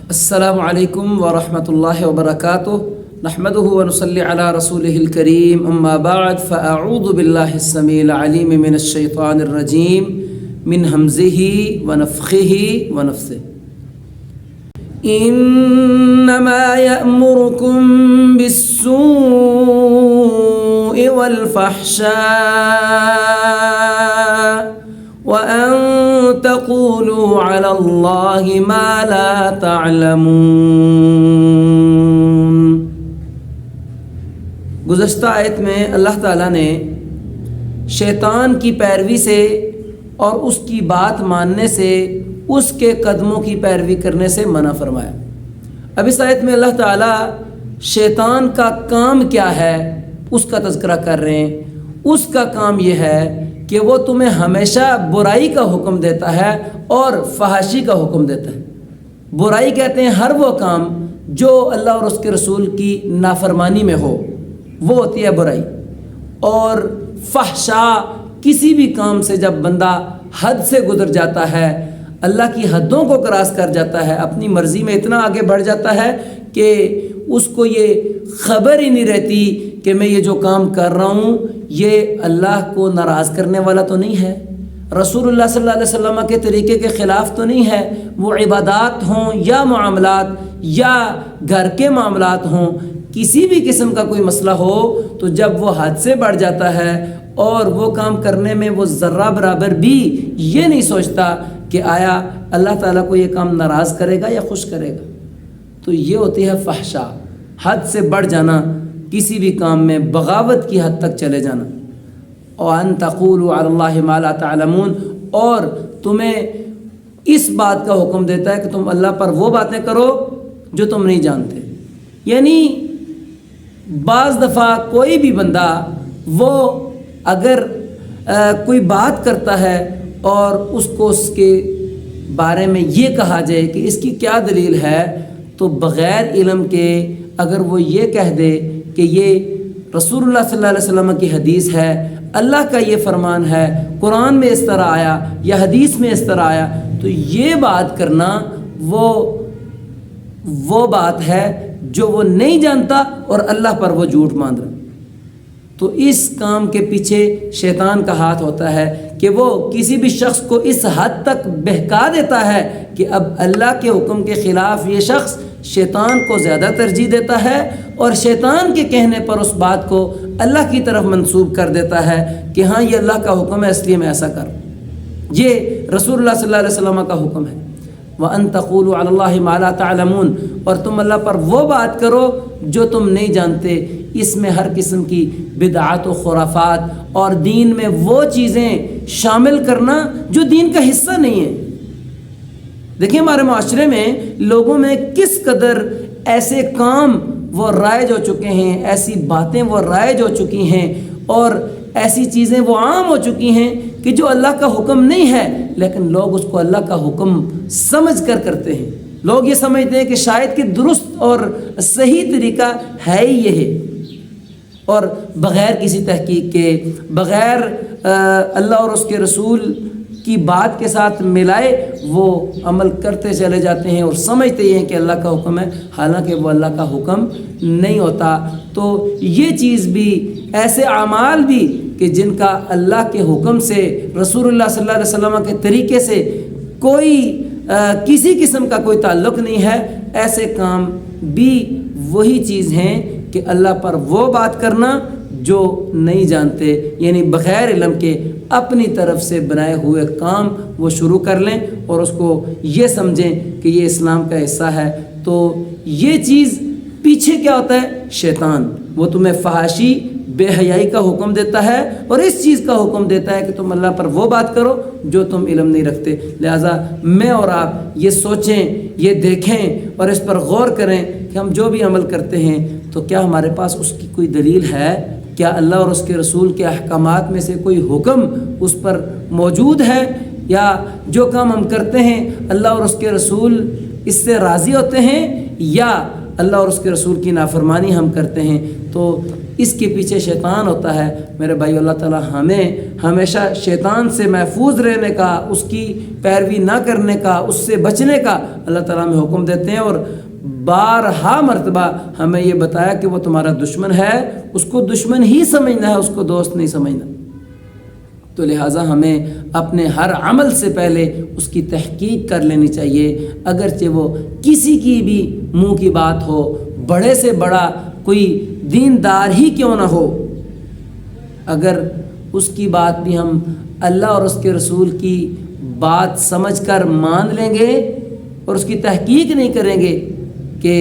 السلام علیکم ورحمۃ اللہ وبرکاتہ نحمدہ ونصلی علی رسولہ الکریم اما بعد فاعوذ باللہ السمیع العلیم من الشیطان الرجیم من ہمزہ ونفخہ ونفثہ انما یأمرکم بالسوء والفحشاء وَأَن تَقُولُوا عَلَى اللَّهِ مَا لَا تَعْلَمُونَ۔ گزشتہ آیت میں اللہ تعالیٰ نے شیطان کی پیروی سے اور اس کی بات ماننے سے، اس کے قدموں کی پیروی کرنے سے منع فرمایا۔ اب اس آیت میں اللہ تعالیٰ شیطان کا کام کیا ہے اس کا تذکرہ کر رہے ہیں۔ اس کا کام یہ ہے کہ وہ تمہیں ہمیشہ برائی کا حکم دیتا ہے اور فحاشی کا حکم دیتا ہے۔ برائی کہتے ہیں ہر وہ کام جو اللہ اور اس کے رسول کی نافرمانی میں ہو، وہ ہوتی ہے برائی۔ اور فحشا کسی بھی کام سے جب بندہ حد سے گزر جاتا ہے، اللہ کی حدوں کو کراس کر جاتا ہے، اپنی مرضی میں اتنا آگے بڑھ جاتا ہے کہ اس کو یہ خبر ہی نہیں رہتی کہ میں یہ جو کام کر رہا ہوں یہ اللہ کو ناراض کرنے والا تو نہیں ہے، رسول اللہ صلی اللہ علیہ وسلم کے طریقے کے خلاف تو نہیں ہے۔ وہ عبادات ہوں یا معاملات یا گھر کے معاملات ہوں، کسی بھی قسم کا کوئی مسئلہ ہو تو جب وہ حد سے بڑھ جاتا ہے اور وہ کام کرنے میں وہ ذرہ برابر بھی یہ نہیں سوچتا کہ آیا اللہ تعالیٰ کو یہ کام ناراض کرے گا یا خوش کرے گا، تو یہ ہوتی ہے فحشا، حد سے بڑھ جانا، کسی بھی کام میں بغاوت کی حد تک چلے جانا۔ وَأَن تَقُولُوا عَلَى اللَّهِ مَا لَا تَعْلَمُونَ، اور تمہیں اس بات کا حکم دیتا ہے کہ تم اللہ پر وہ باتیں کرو جو تم نہیں جانتے۔ یعنی بعض دفعہ کوئی بھی بندہ وہ اگر کوئی بات کرتا ہے اور اس کو اس کے بارے میں یہ کہا جائے کہ اس کی کیا دلیل ہے، تو بغیر علم کے اگر وہ یہ کہہ دے کہ یہ رسول اللہ صلی اللہ علیہ وسلم کی حدیث ہے، اللہ کا یہ فرمان ہے، قرآن میں اس طرح آیا یا حدیث میں اس طرح آیا، تو یہ بات کرنا وہ بات ہے جو وہ نہیں جانتا اور اللہ پر وہ جھوٹ مان رہا۔ تو اس کام کے پیچھے شیطان کا ہاتھ ہوتا ہے کہ وہ کسی بھی شخص کو اس حد تک بہکا دیتا ہے کہ اب اللہ کے حکم کے خلاف یہ شخص شیطان کو زیادہ ترجیح دیتا ہے اور شیطان کے کہنے پر اس بات کو اللہ کی طرف منسوب کر دیتا ہے کہ ہاں یہ اللہ کا حکم ہے اس لیے میں ایسا کر، یہ رسول اللہ صلی اللہ علیہ وسلم کا حکم ہے۔ وَأَن تَقُولُوا عَلَى اللَّهِ مَا لَا تَعْلَمُونَ، اور تم اللہ پر وہ بات کرو جو تم نہیں جانتے۔ اس میں ہر قسم کی بدعات و خرافات اور دین میں وہ چیزیں شامل کرنا جو دین کا حصہ نہیں ہے۔ دیکھیں ہمارے معاشرے میں لوگوں میں کس قدر ایسے کام وہ رائج ہو چکے ہیں، ایسی باتیں وہ رائج ہو چکی ہیں اور ایسی چیزیں وہ عام ہو چکی ہیں کہ جو اللہ کا حکم نہیں ہے لیکن لوگ اس کو اللہ کا حکم سمجھ کر کرتے ہیں۔ لوگ یہ سمجھتے ہیں کہ شاید کہ درست اور صحیح طریقہ ہے ہی یہ ہے، اور بغیر کسی تحقیق کے، بغیر اللہ اور اس کے رسول کی بات کے ساتھ ملائے وہ عمل کرتے چلے جاتے ہیں اور سمجھتے ہیں کہ اللہ کا حکم ہے، حالانکہ وہ اللہ کا حکم نہیں ہوتا۔ تو یہ چیز بھی، ایسے اعمال بھی کہ جن کا اللہ کے حکم سے، رسول اللہ صلی اللہ علیہ وسلم کے طریقے سے کوئی کسی قسم کا کوئی تعلق نہیں ہے، ایسے کام بھی وہی چیز ہیں کہ اللہ پر وہ بات کرنا جو نہیں جانتے، یعنی بغیر علم کے اپنی طرف سے بنائے ہوئے کام وہ شروع کر لیں اور اس کو یہ سمجھیں کہ یہ اسلام کا حصہ ہے۔ تو یہ چیز پیچھے کیا ہوتا ہے؟ شیطان، وہ تمہیں فحاشی، بے حیائی کا حکم دیتا ہے اور اس چیز کا حکم دیتا ہے کہ تم اللہ پر وہ بات کرو جو تم علم نہیں رکھتے۔ لہٰذا میں اور آپ یہ سوچیں، یہ دیکھیں اور اس پر غور کریں کہ ہم جو بھی عمل کرتے ہیں تو کیا ہمارے پاس اس کی کوئی دلیل ہے؟ کیا اللہ اور اس کے رسول کے احکامات میں سے کوئی حکم اس پر موجود ہے؟ یا جو کام ہم کرتے ہیں اللہ اور اس کے رسول اس سے راضی ہوتے ہیں یا اللہ اور اس کے رسول کی نافرمانی ہم کرتے ہیں تو اس کے پیچھے شیطان ہوتا ہے۔ میرے بھائی، اللہ تعالیٰ ہمیں ہمیشہ شیطان سے محفوظ رہنے کا، اس کی پیروی نہ کرنے کا، اس سے بچنے کا اللہ تعالیٰ ہمیں حکم دیتے ہیں، اور بارہا مرتبہ ہمیں یہ بتایا کہ وہ تمہارا دشمن ہے، اس کو دشمن ہی سمجھنا ہے، اس کو دوست نہیں سمجھنا۔ تو لہٰذا ہمیں اپنے ہر عمل سے پہلے اس کی تحقیق کر لینی چاہیے، اگرچہ وہ کسی کی بھی منہ کی بات ہو، بڑے سے بڑا کوئی دیندار ہی کیوں نہ ہو، اگر اس کی بات بھی ہم اللہ اور اس کے رسول کی بات سمجھ کر مان لیں گے اور اس کی تحقیق نہیں کریں گے کہ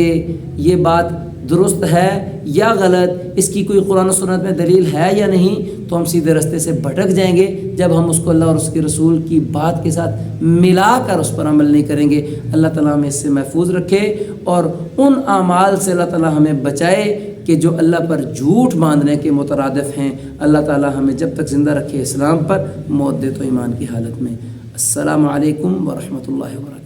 یہ بات درست ہے یا غلط، اس کی کوئی قرآن و سنت میں دلیل ہے یا نہیں، تو ہم سیدھے راستے سے بھٹک جائیں گے جب ہم اس کو اللہ اور اس کے رسول کی بات کے ساتھ ملا کر اس پر عمل نہیں کریں گے۔ اللہ تعالیٰ ہمیں اس سے محفوظ رکھے اور ان اعمال سے اللہ تعالیٰ ہمیں بچائے کہ جو اللہ پر جھوٹ باندھنے کے مترادف ہیں۔ اللہ تعالیٰ ہمیں جب تک زندہ رکھے اسلام پر، موت دے تو ایمان کی حالت میں۔ السلام علیکم ورحمۃ اللہ وبرکاتہ۔